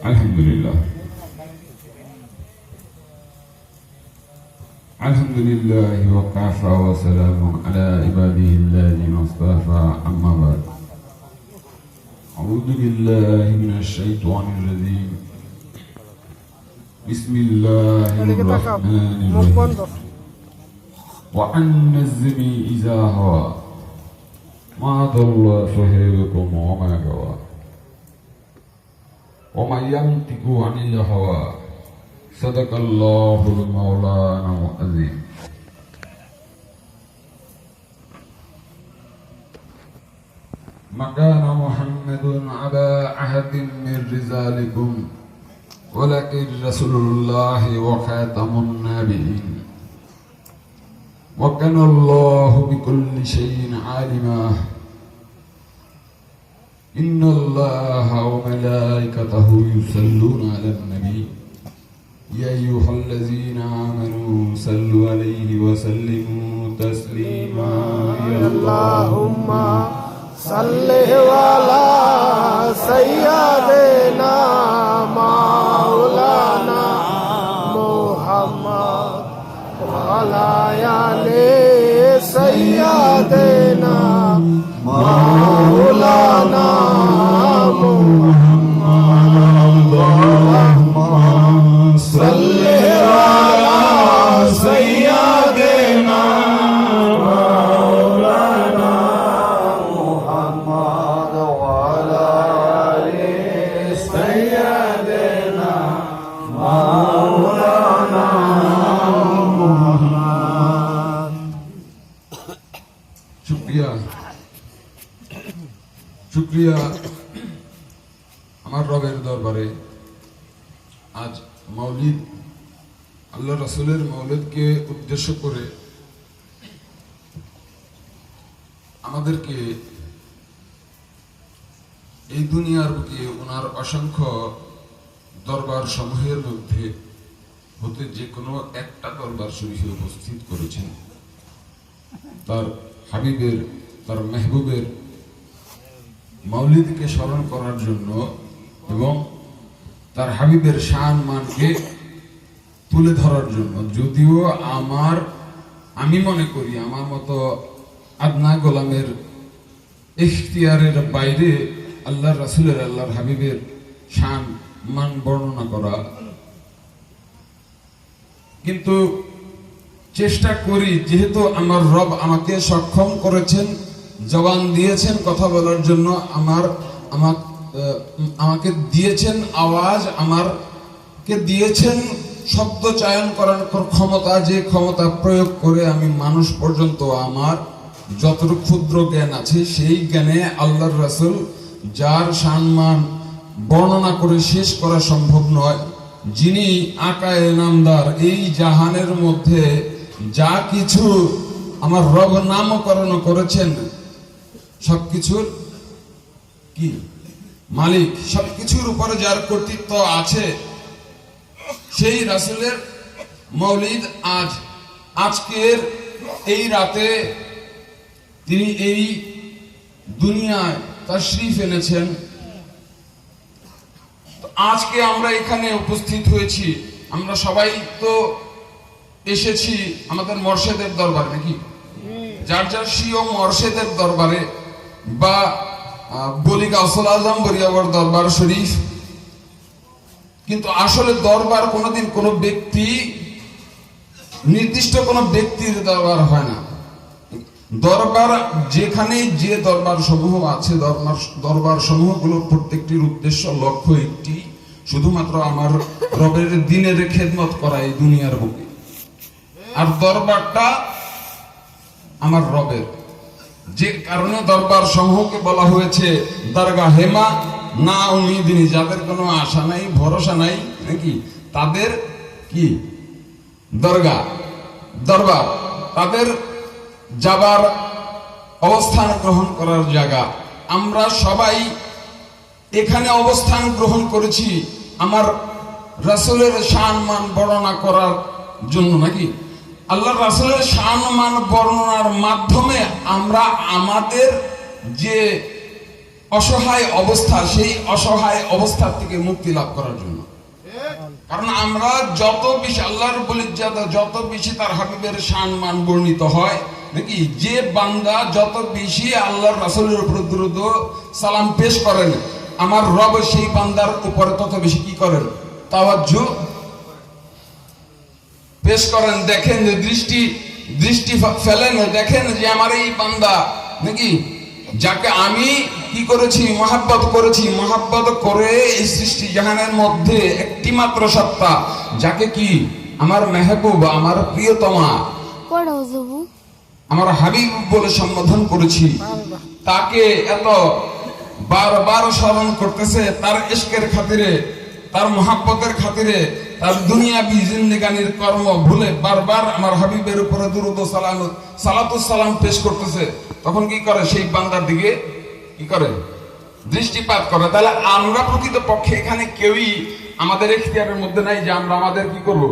আলহামদুলিল্লাহ আলহামদুলিল্লাহ ওয়া কাফা ওয়া সালামুন আলা ইবাদিহিল্লাযিনা ইসতাফা আম্মা বা'দ আউযু বিল্লাহি মিনাশ শাইতানির রাজীম বিসমিল্লাহির রাহমানির রাহিম ওয়া আন-নাজমি ইযা হাওয়া মা দাল্লা সাহিবুকুম ওয়া মা গাওয়া وما ينطق عن الهوى صدق الله المولانا العظيم ما كان محمد أبا أحد من رجالكم ولكن رسول الله وخاتم النبيين وكان الله بكل شيء عالما إن الله وملائكته يصلون على النبي يا أيها الذين آمنوا صلوا عليه وسلموا تسليما يا اللهم صل على سيدنا مولانا محمد وعلى آل سيدنا مولانا محمد اللهم صل على سيدنا مولانا محمد وعلى آل سيدنا مولانا محمد শুকরিয়া আমার রবের দরবারে আজ মাওলিদ আল্লাহ রাসূলের মাওলিদকে উদ্দেশ্য করে আমাদেরকে এই দুনিয়ার বুকে ওনার অসংখ্য দরবার সমূহের মধ্যে হতে যে কোনো একটা দরবার শরীফে উপস্থিত করেছেন তার হাবিবের তার মেহবুবের মাওলিদকে স্মরণ করার জন্য এবং তার হাবিবের শান মানকে তুলে ধরার জন্য। যদিও আমি মনে করি আমার মতো আদনা গোলামের ইখতিয়ারের বাইরে আল্লাহর রাসূলের আল্লাহর হাবিবের শান মান বর্ণনা করা, কিন্তু চেষ্টা করি যেহেতু আমার রব আমাকে সক্ষম করেছেন, জবান দিয়েছেন কথা বলার জন্য, আমাকে দিয়েছেন আওয়াজ, আমাকে দিয়েছেন শব্দ চয়ন করার ক্ষমতা, যে ক্ষমতা প্রয়োগ করে আমি মানুষ পর্যন্ত আমার যতটুকু ক্ষুদ্র জ্ঞান আছে সেই জ্ঞানে আল্লাহর রাসূল যার সম্মান বর্ণনা করে শেষ করা সম্ভব নয়, যিনি আকায়ে নামদার এই জাহানের মধ্যে যা কিছু আমার রব নামকরণ করেছেন সবকিছুর কি মালিক, সবকিছুর উপরে যার কর্তৃত্ব আছে, সেই রাসূলের মাওলিদ আজকের এই রাতে তিনি এই দুনিয়ায় তাশরীফ এনেছেন। আজকে আমরা এখানে উপস্থিত হয়েছি, আমরা সবাই তো এসেছি আমাদের মর্শেদের দরবারে, নাকি যার যার স্বীয় মর্শেদের দরবারে বা বলি গাউসুল আজম বরিয়াবর দরবার শরীফ। কিন্তু আসলে দরবার কোনোদিন কোনো ব্যক্তি নির্দিষ্ট কোনো ব্যক্তির দরবার হয় না। দরবার যেখানে যে দরবার সমূহ আছে, দরবার সমূহগুলোর প্রত্যেকটির উদ্দেশ্য লক্ষ্য একটি, শুধুমাত্র আমার রবের দিনের খেদমত করা এই দুনিয়ার বুকে। আর দরবারটা আমার রবের, যে কারণে দরবার সমূহকে বলা হয়েছে দরগাহ হেমা না উম্মিদিনী, যাদের কোনো আশা নাই ভরসা নাই নাকি তাদের কি দরবার, তাদের যাবার অবস্থান গ্রহণ করার জায়গা। আমরা সবাই এখানে অবস্থান গ্রহণ করেছি আমার রাসূলের শান মান বর্ণনা করার জন্য, নাকি আল্লাহ রাসূলের শান মান বর্ণনার মাধ্যমে আমরা আমাদের যে অসহায় অবস্থা, সেই অসহায় অবস্থা থেকে মুক্তি লাভ করার জন্য। কারণ আমরা যত বেশি আল্লাহর রাব্বুল ইজ্জাত, যত বেশি তার হাবিবের শান মান বর্ণিত হয় নাকি, যে বান্দা যত বেশি আল্লাহর রাসূলের উপর দুরূদ ও সালাম পেশ করেন, আমার রব সেই বান্দার উপরে তত বেশি কি করেন, তাওয়াজ্জু পেশ করেন। দেখেন যে দৃষ্টি ফেলেন, দেখেন যে আমার এই বান্দা নাকি, যাকে আমি কি করেছি, মহাব্বত করেছি, মহাব্বত করে এই সৃষ্টি জাহানের মধ্যে একটি মাত্র সত্তা, যাকে কি আমার মেহবুব, আমার প্রিয়তমা, আমার হাবিব বলে সম্বোধন করেছি, তাকে এত বারবার স্মরণ করতেছে তার ইশকের খাতিরে, তার মহাব্বতের খাতিরে, তার দুনিয়াবি জিন্দেগানির কর্ম ভুলে বারবার আমার হাবিবের উপরে দুরূদ ও সালাতুস সালাম পেশ করতেছে। তখন কি করে, সেই বান্দার দিকে কি করে, দৃষ্টিপাত করে। তাহলে আমরা প্রকৃত পক্ষে এখানে কেউই আমাদের এখতিয়ারের মধ্যে নাই যে আমরা আমাদের কি করব,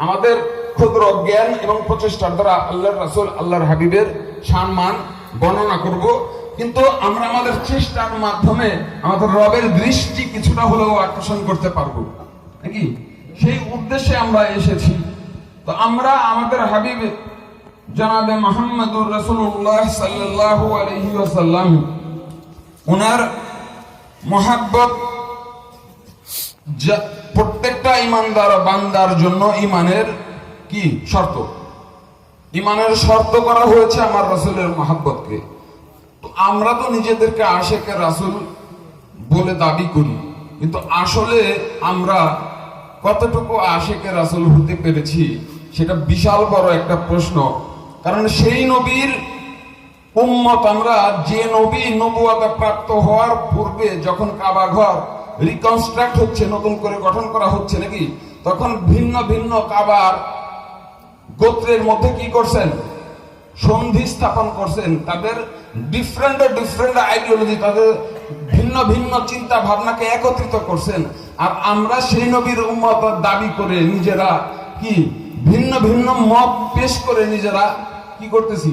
আমাদের ক্ষুদ্র জ্ঞান এবং প্রচেষ্টার দ্বারা আল্লাহর রাসূল, আল্লাহর হাবিবের সম্মান বর্ণনা করব। কিন্তু আমরা আমাদের চেষ্টার মাধ্যমে আমাদের রবের দৃষ্টি কিছুটা হলেও আকর্ষণ করতে পারবো নাকি, সেই উদ্দেশ্যে আমরা এসেছি। তো আমরা আমাদের হাবিব জনাবে মুহাম্মদুর রাসূলুল্লাহ সাল্লাল্লাহু আলাইহি ওয়াসাল্লাম, ওনার মহাব্বত প্রত্যেকটা ইমানদার বান্দার জন্য ইমানের কি শর্ত, ইমানের শর্ত করা হয়েছে আমার রাসূলের মহাব্বতকে। তো আমরা তো নিজেদেরকে আশিকে রাসূল বলে দাবি করি, কিন্তু আসলে আমরা কতটুকু আশিকে রাসূল হতে পেরেছি সেটা বিশাল বড় একটা প্রশ্ন। কারণ সেই নবীর উম্মত আমরা, যে নবী নবুয়ত প্রাপ্ত হওয়ার পূর্বে যখন কাবা ঘর রিকনস্ট্রাক্ট হচ্ছে, নতুন করে গঠন করা হচ্ছে নাকি, তখন ভিন্ন ভিন্ন কাবার গোত্রের মধ্যে কি করছেন, সন্ধি স্থাপন করছেন। তাদের ডিফারেন্ট আইডিওলজি, তাদের ভিন্ন ভিন্ন চিন্তা ভাবনাকে একত্রিত করছেন। আর আমরা সেই নবীর উম্মত দাবি করে নিজেরা কি ভিন্ন ভিন্ন মত পেশ করে নিজেরা কি করতেছি,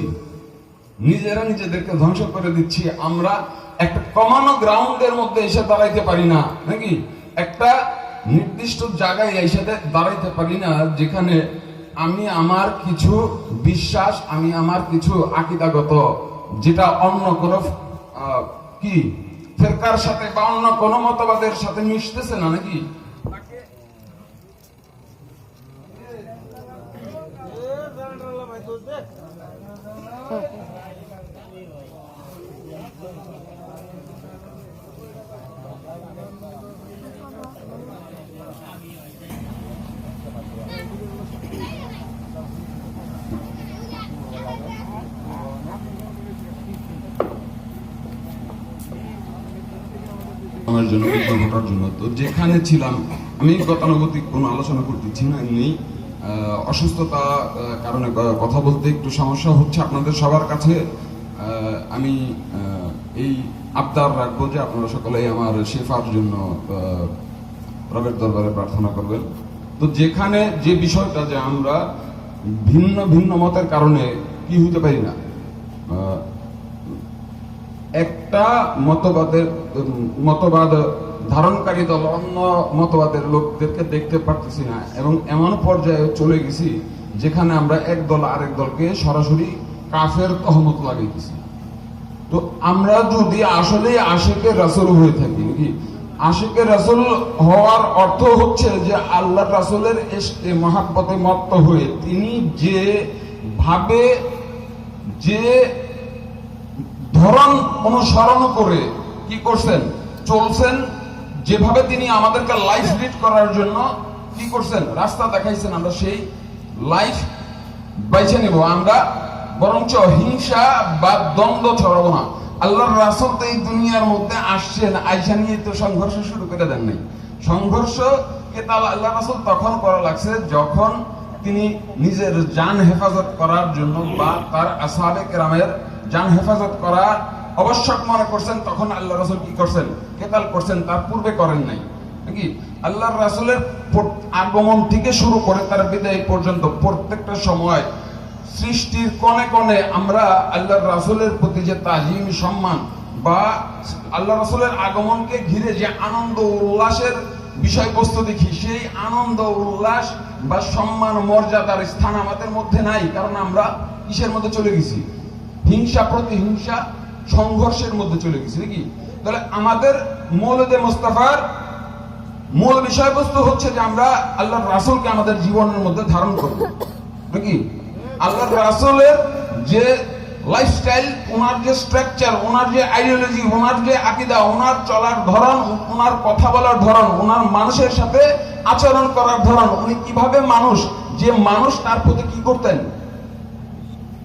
নিজেরা নিজেদেরকে ধ্বংস করে দিচ্ছি। আমরা একটা কমানো গ্রাউন্ডের মধ্যে এসে দাঁড়াইতে পারি না নাকি, একটা নির্দিষ্ট জায়গায় এসে দাঁড়াইতে পারি না যেখানে আমি আমার কিছু বিশ্বাস, আমি আমার কিছু আকীদাগত, যেটা অন্য কোন কি ফিরকার সাথে বা অন্য কোন মতবাদের সাথে মিশতেছে না নাকি। আমার জন্য ঘটার জন্য তো যেখানে ছিলাম আমি গতানুগতিক কোনো আলোচনা করতেছি না, এমনি অসুস্থতা কারণে কথা বলতে একটু সমস্যা হচ্ছে। আপনাদের সবার কাছে আমি এই আবদার রাখবো যে আপনারা সকলেই আমার শেফার জন্য রবের দরবারে প্রার্থনা করবেন। তো যেখানে যে বিষয়টা যে আমরা ভিন্ন ভিন্ন মতের কারণে কি হতে পারি না, একটা মতবাদ ধারণকারী দল অন্য মতবাদের লোকদেরকে দেখতে পারতেছি না, এবং এমন পর্যায়ে চলে গেছি যেখানে আমরা এক দল আরেক দলকে সরাসরি কাফের তহমত লাগাইতেছি। তো আমরা যদি আসলে আশিকে রাসূল হয়ে থাকি নাকি, আশিকে রাসূল হওয়ার অর্থ হচ্ছে যে আল্লাহর রাসূলের ইশকে মহাব্বতে মত্ত হয়ে তিনি যে ভাবে, যে ধরন অনুসরণ করে কি করছেন, চলছেন, যেভাবে তিনি আমাদেরকে লাইফ লিড করার জন্য কি করছেন, রাস্তা দেখাইছেন, আমরা সেই লাইফ বাইছে নেব। আমরা বরঞ্চ হিংসা বা দ্বন্দ্ব ছড়াবো না। আল্লাহর রাসূল তো এই দুনিয়ার মধ্যে আসছেন, আইসা নিয়ে তো সংঘর্ষ শুরু করে দেন নাই। সংঘর্ষকে আল্লাহ রাসূল তখন করা লাগছে যখন তিনি নিজের জান হেফাজত করার জন্য বা তার আসহাবে কেরামের জান হেফাজত করা আবশ্যক মনে করছেন, তখন আল্লাহ রাসূল কি করছেন, কেতাল করছেন। তার পূর্বে করেন নাই নাকি। আল্লাহর রাসূলের আগমন থেকে শুরু করে তার বিদায় পর্যন্ত প্রত্যেকটা সময় সৃষ্টির কোণে কোণে আমরা আল্লাহর রাসূলের প্রতি যে তাজিম সম্মান বা আল্লাহ রাসূলের আগমনকে ঘিরে যে আনন্দ উল্লাসের বিষয়বস্তু দেখি, সেই আনন্দ উল্লাস বা সম্মান মর্যাদার স্থান আমাদের মধ্যে নাই। কারণ আমরা কিসের মধ্যে চলে গেছি? হিংসা প্রতিহিংসা সংঘর্ষের মধ্যে চলে গেছি নাকি? তাহলে আমাদের মৌলুদে মুস্তাফার মূল বিষয়বস্তু হচ্ছে যে আমরা আল্লাহর রাসূলকে আমাদের জীবনের মধ্যে ধারণ করব নাকি? আল্লাহর রাসূলের যে লাইফস্টাইল, ওনার যে স্ট্রাকচার, ওনার যে আইডিওলজি, ওনার যে আকীদা, ওনার চলার ধরন, ওনার কথা বলার ধরন, ওনার মানুষের সাথে আচরণ করার ধরন, উনি কিভাবে মানুষ, যে মানুষ তার প্রতি কি করতেন?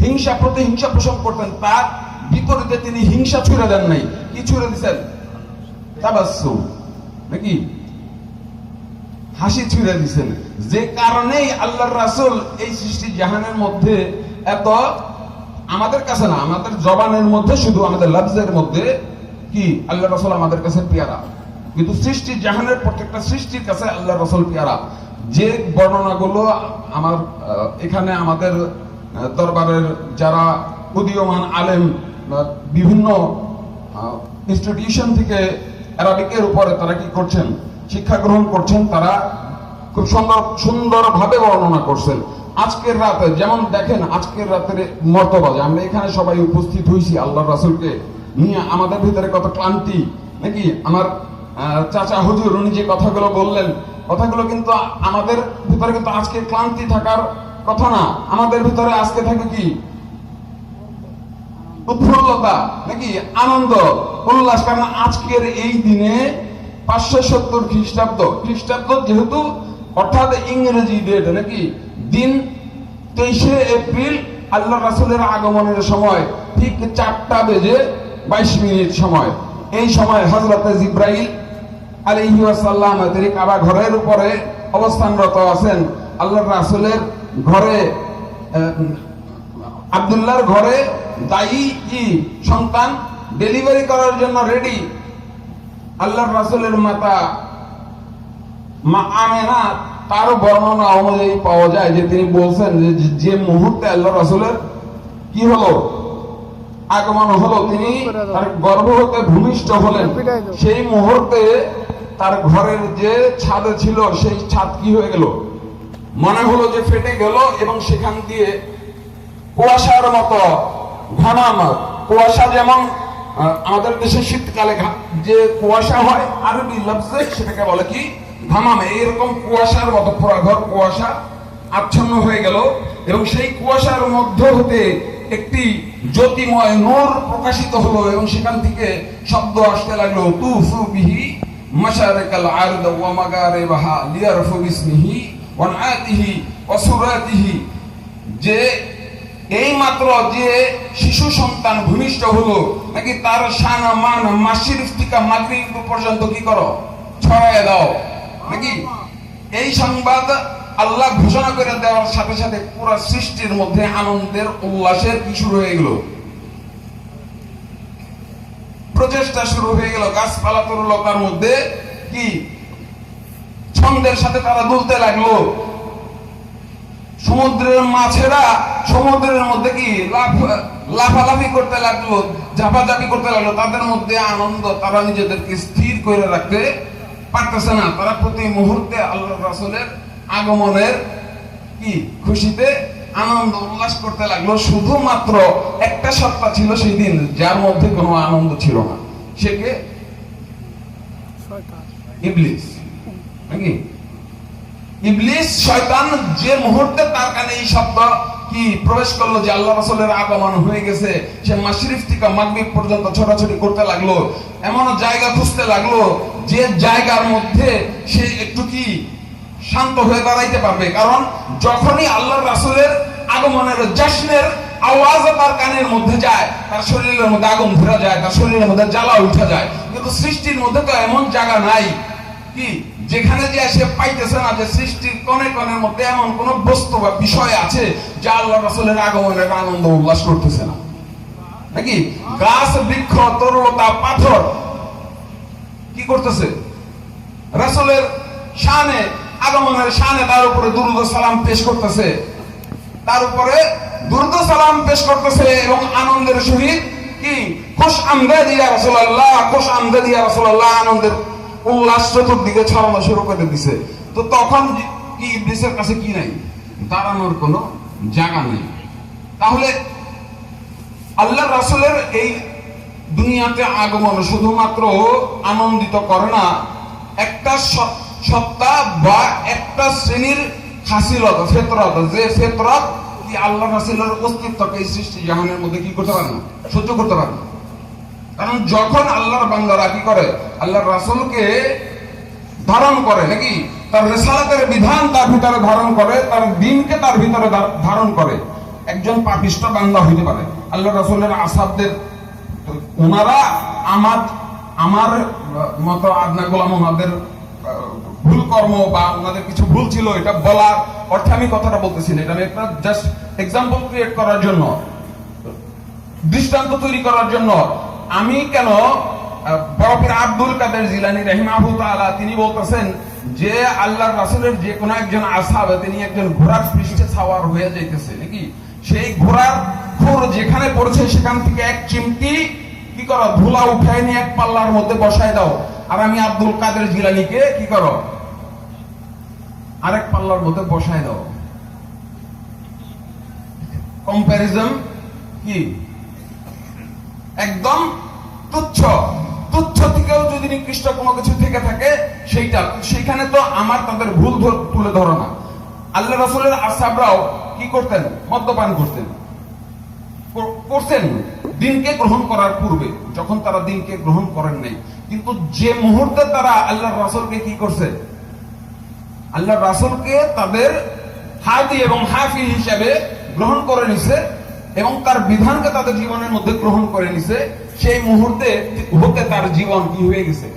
হিংসা প্রতিহিংসা পোষণ করতেন। তার বিপরীতে তিনি হিংসা ছুড়ে দেন নাই। কি ছুড়ে দিচ্ছেন? তাবাসসুম নাকি? হাসি ছুড়ে দিচ্ছেন। যে কারণেই আল্লাহর রাসূল এই সৃষ্টি জাহানের মধ্যে এত, আমাদের কাছে না, আমাদের জবানের মধ্যে শুধু, আমাদের লফজের মধ্যে কি আল্লাহর রাসূল আমাদের কাছে পেয়ারা, কিন্তু সৃষ্টি জাহানের প্রত্যেকটা সৃষ্টির কাছে আল্লাহর রাসূল পেয়ারা। যে বর্ণনাগুলো আমার এখানে আমাদের দরবারের যারা উদীয়মান আলেম, বিভিন্ন ইনস্টিটিউশন থেকে আরবিকের উপরে তারা কি করছেন, শিক্ষা গ্রহণ করছেন, তারা খুব সুন্দরভাবে বর্ণনা করছেন। আজকের রাতে যেমন দেখেন, আজকের রাতের মর্তবা, আমরা এখানে সবাই উপস্থিত হয়েছি আল্লাহর রাসূলকে নিয়ে, আমাদের ভিতরে কত ক্লান্তি নাকি? আমার চাচা হুজুর উনি যে কথাগুলো বললেন, কথাগুলো কিন্তু আমাদের ভিতরে কিন্তু আজকে ক্লান্তি থাকার কথা না। আমাদের ভিতরে আজকে থাকে কি? উৎফুল্লতা নাকি? আনন্দ উল্লাস। কারণ আজকের এই দিনে 570 খ্রিস্টাব্দ যেহেতু, অর্থাৎ ইংরেজি ডেট নাকি, দিন 23শে এপ্রিল আল্লাহ রাসূলের আগমনের সময় ঠিক 4:22 সময়। এই সময় হযরত জিবরাইল আলাইহি ওয়াসাল্লাম তিনি কাবা ঘরের উপরে অবস্থানরত আছেন। আল্লাহর রাসূলের ঘরে, আব্দুল্লাহর ঘরে দায়ী কি সন্তান ডেলিভারি করার জন্য রেডি। আল্লাহর রাসূলের মাতা মা আমেনা, তার বর্ণনা অনুযায়ী পাওয়া যায় যে তিনি বলছেন যে মুহূর্তে আল্লাহর রাসূলের কি হলো, আগমন হলো, তিনি তার গর্ভ হতে ভূমিষ্ঠ হলেন, সেই মুহূর্তে তার ঘরের যে ছাদ ছিল সেই ছাদ কি হয়ে গেল? মনে হলো যে ফেটে গেল, এবং সেখান দিয়ে কুয়াশার মতো ঘামাম, কুয়াশা যেমন আমাদের দেশে শীতকালে যে কুয়াশা হয়, আরবি লফজে সেটাকে বলে কি? ঘামাম। এইরকম কুয়াশার মতো পুরা ঘর কুয়াশা আচ্ছন্ন হয়ে গেল, এবং সেই কুয়াশার মধ্য হতে একটি জ্যোতিময় নূর প্রকাশিত হলো, এবং সেখান থেকে শব্দ আসতে লাগলো, তুফু বিহি মাশারিকাল আরদ ওয়া মাগারিবাহা লিয়ারফু বিসমিহি ওয়া আতিহি ওয়া সুরাতিহি। যে এই মাত্র যে শিশু সন্তান ভূমিষ্ঠ হলো নাকি, তার শান মান মাশরিক থেকে মাগরিব পর্যন্ত কি করো? ছড়ায় দাও নাকি? এই সংবাদ আল্লাহ ঘোষণা করে দেওয়ার সাথে সাথে পুরো সৃষ্টির মধ্যে আনন্দের উল্লাসের কি শুরু হয়ে গেল? প্রচেষ্টা শুরু হয়ে গেল। গাছপালা তরুলতার মধ্যে কি ছন্দের সাথে তারা দুলতে লাগলো। সমুদ্রের মাছেরা সমুদ্রের মধ্যে কি লাফালাফি করতে লাগলো, ঝাপাঝাপি করতে লাগলো। তাদের মধ্যে আনন্দ, তারা নিজেদেরকে স্থির করে রাখতে পারতেছে না। তারা প্রতি মুহূর্তে আল্লাহর রাসূলের আগমনের কি খুশিতে আনন্দ উল্লাস করতে লাগলো। শুধুমাত্র একটা সত্তা ছিল সেই দিন যার মধ্যে কোনো আনন্দ ছিল না, সে কে? ইবলিস নাকি? ইবলিস শয়তান যে মুহূর্তে তার কানে এই শব্দ কি প্রবেশ করলো যে আল্লাহ রাসূলের আগমন হয়ে গেছে, সে মাশরিক থেকে মাগরিব পর্যন্ত ছোটাছুটি করতে লাগলো। এমন জায়গা খুঁজতে লাগলো যে জায়গার মধ্যে সে একটু কি শান্ত হয়ে দাঁড়াইতে পারবে। কারণ যখনই আল্লাহর রাসূলের আগমনের জশ্নের আওয়াজ তার কানের মধ্যে যায়, তার শরীরের মধ্যে আগুন ধরে যায়, তার শরীরের মধ্যে জ্বালা উঠে যায়। কিন্তু সৃষ্টির মধ্যে তো এমন জায়গা নাই কি যেখানে যে সে পাইতেছে না যে সৃষ্টির কোণে কোণের মধ্যে এমন কোন বস্তু বা বিষয় আছে যা আল্লাহ রাসূলের আগমনের আনন্দ উল্লাস করতেছে না নাকি? গাছ বৃক্ষ তরুলতা পাথর কি করতেছে? রাসূলের শানে, আগমনের শানে তার উপরে দুরূদ ও সালাম পেশ করতেছে, তার উপরে দুরূদ ও সালাম পেশ করতেছে, এবং আনন্দের সহিত কি খুশ আমদাদ ইয়া রাসূলুল্লাহ, খুশ আমদাদ ইয়া রাসূলুল্লাহ, আনন্দের উল্লাস চতুর্দিকে ছড়ানো শুরু করে দিছে। তো তখন কি ইবলিসের কাছে কি নাই? দাঁড়ানোর কোনো জায়গা নেই। তাহলে আল্লাহ রাসূলের এই দুনিয়াতে আগমন শুধুমাত্র আনন্দিত করে না, একটা সত্তা বা একটা শ্রেণীর হাসিলত, ফেতরত, যে ফেতরত কি আল্লাহ রাসূলের অস্তিত্বকে এই সৃষ্টি জাহানের মধ্যে কি করতে পারে না, সহ্য করতে পারে না। কারণ যখন আল্লাহর বান্দারা কি করে, আল্লাহর রাসূলকে ধারণ করে, নাকি তার রিসালাতের বিধান তার ভিতরে ধারণ করে, তার দ্বীনকে তার ভিতরে ধারণ করে, একজন পাপিষ্ঠ বান্দা হইতে পারে। আল্লাহ রাসূলের আসহাবদের, ওনারা আমার মতো আদনা গোলাম, ওনাদের ভুল কর্ম বা ওনাদের কিছু ভুল ছিল, এটা বলার অর্থে আমি কথাটা বলতেছি না। এটা আমি একটা জাস্ট এক্সাম্পল ক্রিয়েট করার জন্য, দৃষ্টান্ত তৈরি করার জন্য। আমি কেন বড় পীর আব্দুল কাদের জিলানী রাহিমাহুল্লাহ তাআলা তিনি বলতেছেন যে আল্লাহর রাসূলের যে কোনো একজন আসহাব, তিনি একজন ঘোড়ার পৃষ্ঠে সাওয়ার হয়ে যাইতেছে, নাকি সেই ঘোড়ার খুর যেখানে পড়ছে সেখান থেকে এক চিমটি কি করো, ধুলা উঠায় নিয়ে এক পাল্লার মধ্যে বসায় দাও, আর আমি আব্দুল কাদের জিলানীকে কি করো, আরেক পাল্লার মধ্যে বসায় দাও। কম্প্যারিজন কি একদম তুচ্ছ, তুচ্ছ থেকেও যদি নিকৃষ্ট কোনো কিছু থেকে থাকে সেইটা, সেখানে তো আমার তাদের ভুল তুলে ধরো না। আল্লাহ রাসূলের আসহাবরাও কি করতেন? মদ্যপান করতেন, দিনকে গ্রহণ করার পূর্বে, যখন তারা দিনকে গ্রহণ করেন নাই। কিন্তু যে মুহূর্তে তারা আল্লাহর রাসূলকে কি করছে, আল্লাহর রাসূলকে তাদের হাদি এবং হাফিজ হিসেবে গ্রহণ করে নিছে এবং তার বিধানকে তাদের জীবনের মধ্যে গ্রহণ করে নিছে, সেই মুহূর্তে হতে তার জীবন কি হয়ে গেছে,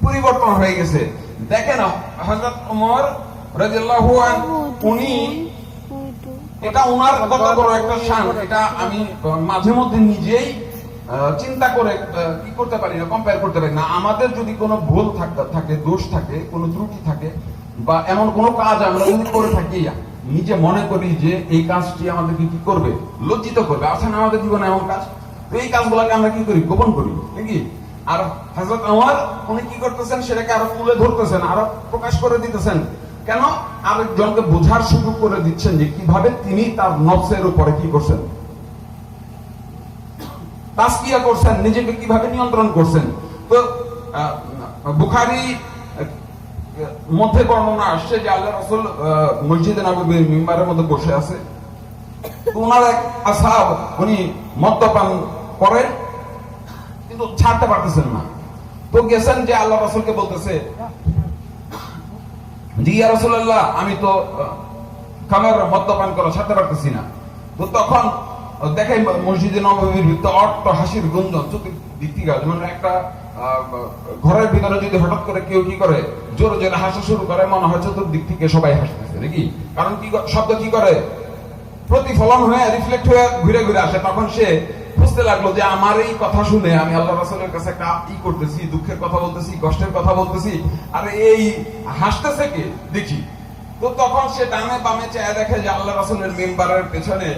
পরিবর্তন হয়ে গেছে। দেখেন হযরত ওমর রাদিয়াল্লাহু আনহু, উনি, এটা ওনার কত বড় একটা শান, এটা আমি মাঝে মধ্যে নিজেই চিন্তা করে কি করতে পারি না, কম্পেয়ার করতে পারি না। আমাদের যদি কোনো ভুল থাকে, দোষ থাকে, কোনো ত্রুটি থাকে, বা এমন কোনো কাজ আমরা যদি করে থাকি, নিজে মনে করি যে এই কাজটি আমাদেরকে কি করবে, লজ্জিত করবে, আছে না আমাদের জীবনে এমন কাজ, তো এই কাজগুলোকে আমরা কি করি, গোপন করি, নাকি? আর হযরত ওমর উনি কি করতেছেন, সেটাকে আরো তুলে ধরতেছেন, আরো প্রকাশ করে দিতেছেন। কেন? আরেকজনকে বোঝার সুযোগ করে দিচ্ছেন যে কিভাবে তিনি তার নফসের উপরে কি করছেন, তাসকিয়া করছেন, নিজেকে কিভাবে নিয়ন্ত্রণ করছেন। তো বুখারী মধ্যে বর্ণনা আসছে যে আল্লাহ রাসূল মসজিদে নববীর মিম্বারের মধ্যে বসে আছে, ওনার এক আসহাব উনি মদ্যপান করেন কিন্তু ছাড়তে পারতেছেন না। তো গেছেন যে আল্লাহ রাসূলকে বলতেছে, জি ইয়া রাসূলুল্লাহ, আমি তো খামার মদ্যপান করা ছাড়তে পারতেছি না। তো তখন দেখেন মসজিদে নববীর ভিতরে অট্ট হাসির গুঞ্জন চতুর্দিক থেকে, যেমন একটা ঘরের ভিতরে যদি হঠাৎ করে কেউ কি করে, জোরে জোরে হাসা শুরু করে, মনে হয় চতুর্দিক থেকে সবাই হাসতেছে, নাকি? কারণ কি শব্দ কি করে, প্রতিফলন হয়ে রিফ্লেক্ট হয়ে ঘুরে ঘুরে আসে। তখন সে বুঝতে লাগলো যে আমার এই কথা শুনে আমি আল্লাহ রাসূলের কাছে একটা করতেছি, দুঃখের কথা বলতেছি, কষ্টের কথা বলতেছি, আর এই হাসতেছে কে দেখি। তো তখন সে ডানে বামে চেয়ে দেখে যে আল্লাহ রাসূলের মিম্বারের পেছনে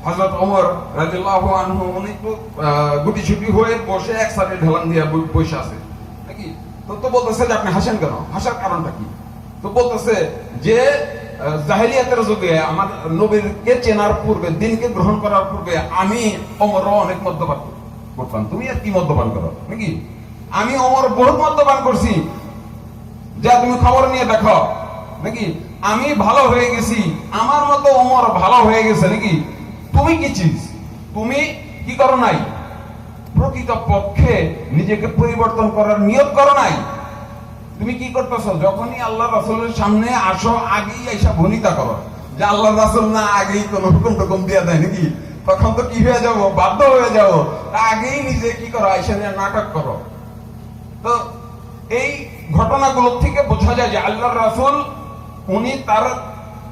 হযরত ওমর রাদিয়াল্লাহু আনহু উনি একটু গুটিছুটি হয়ে বসে এক সাইডে ঢেলান দিয়ে বসে আছে, নাকি? তো বলতেছে যে আপনি হাসেন কেন, হাসার কারণটা কি? তো বলতেছে যে জাহেলিয়াতের যুগে আমার নবীকে চেনার পূর্বে, দিনকে গ্রহণ করার পূর্বে আমি ওমর অনেক মদ্যপান করতাম, তুমি আর কি মদ্যপান করো, নাকি? আমি ওমর বহুত মদ্যপান করছি, যা তুমি খবর নিয়ে দেখো, নাকি? আমি ভালো হয়ে গেছি, আমার মতো ওমর ভালো হয়ে গেছে, নাকি? তুমি কি চিজ, তুমি কি করো নাই, প্রকৃত পক্ষে নিজেকে পরিবর্তন করার নিয়ত করো নাই। তুমি কি করতেছো, যখনই আল্লাহ রাসূলের সামনে আসো আগেই আইসা ভনিতা করো যে আল্লাহ রাসূল না আগেই কোন হুকুম টুকুম দিয়ে দেয়, নাকি? তখন তো কি হয়ে যাবো, বাধ্য হয়ে যাবো, আগেই নিজে কি করো, আইসা নিয়ে নাটক করো। তো এই ঘটনাগুলো থেকে বোঝা যায় যে আল্লাহ রাসূল উনি তার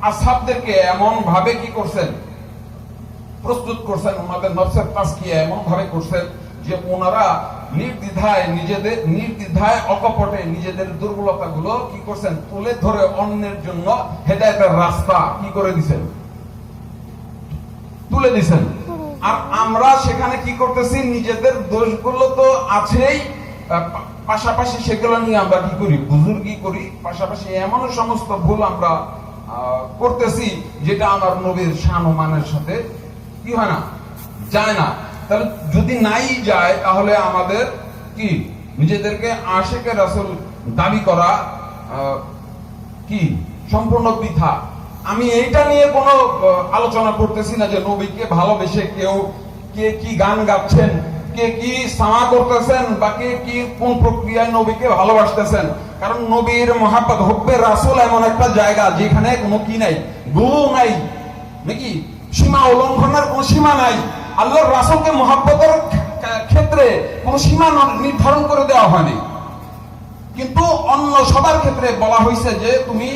আসহাবদেরকে এমন ভাবে কি করছেন, প্রস্তুত করছেন, ওনাদের নফসের তাসকিয়া এমন ভাবে করছেন যে ওনারা নির্দ্বিধায় অকপটে নিজেদের দুর্বলতা গুলো কি করছেন, তুলে ধরে অন্যের জন্য হেদায়েতের রাস্তা কি করে দিছেন, তুলে দিছেন। আর আমরা সেখানে কি করতেছি, নিজেদের দোষগুলো তো আছেই, পাশাপাশি সেগুলো নিয়ে আমরা কি করি, বুজুর্গি করি, পাশাপাশি এমন সমস্ত ভুল আমরা করতেছি যেটা আমার নবীর শান ও মানের সাথে কি হয় না, যায় না। তাহলে যদি নাই যায় তাহলে আমাদের কি নিজেদেরকে আশিকে রাসূল দাবি করা কি সম্পূর্ণ বৃথা। আমি এইটা নিয়ে কোনো আলোচনা করতেছি না যে নবীকে ভালোবেসে কেউ কে কি গান গাচ্ছেন, কে কি সামা করতেছেন, বা কে কি কোন প্রক্রিয়ায় নবীকে ভালোবাসতেছেন। কারণ নবীর মহাব্বত হুব্বে রাসূল এমন একটা জায়গা যেখানে কোনো কি নাই, গুরু নাই, নাকি সীমা উল্লঙ্ঘনের কোনো সীমা নাই। আল্লাহর রাসূলকে মহাব্বতের ক্ষেত্রে কোনো সীমা নির্ধারণ করে দেওয়া হয়নি, কিন্তু অন্য সবার ক্ষেত্রে বলা হয়েছে যে তুমি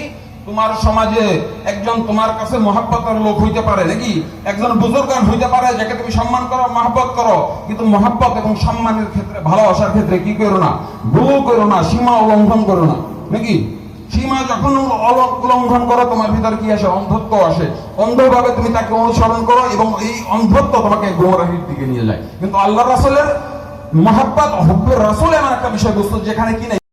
তোমার সমাজে একজন তোমার কাছে মহাব্বতের লোক হইতে পারে, নাকি একজন বুজুর্গান হইতে পারে যাকে তুমি সম্মান করো, মহাব্বত করো, কিন্তু মহাব্বত এবং সম্মানের ক্ষেত্রে, ভালোবাসার ক্ষেত্রে কি করো না, ভুল করো না, সীমা উল্লঙ্ঘন করো না, নাকি সীমা যখন উল্লঙ্ঘন করো তোমার ভিতরে কি আসে, অন্ধত্ব আসে, অন্ধভাবে তুমি তাকে অনুসরণ করো এবং এই অন্ধত্ব তোমাকে গোমরাহির দিকে নিয়ে যায়। কিন্তু আল্লাহ রাসূলের মহাব্বত হুব্বে রাসূল এমন একটা বিষয়বস্তু যেখানে কি নাই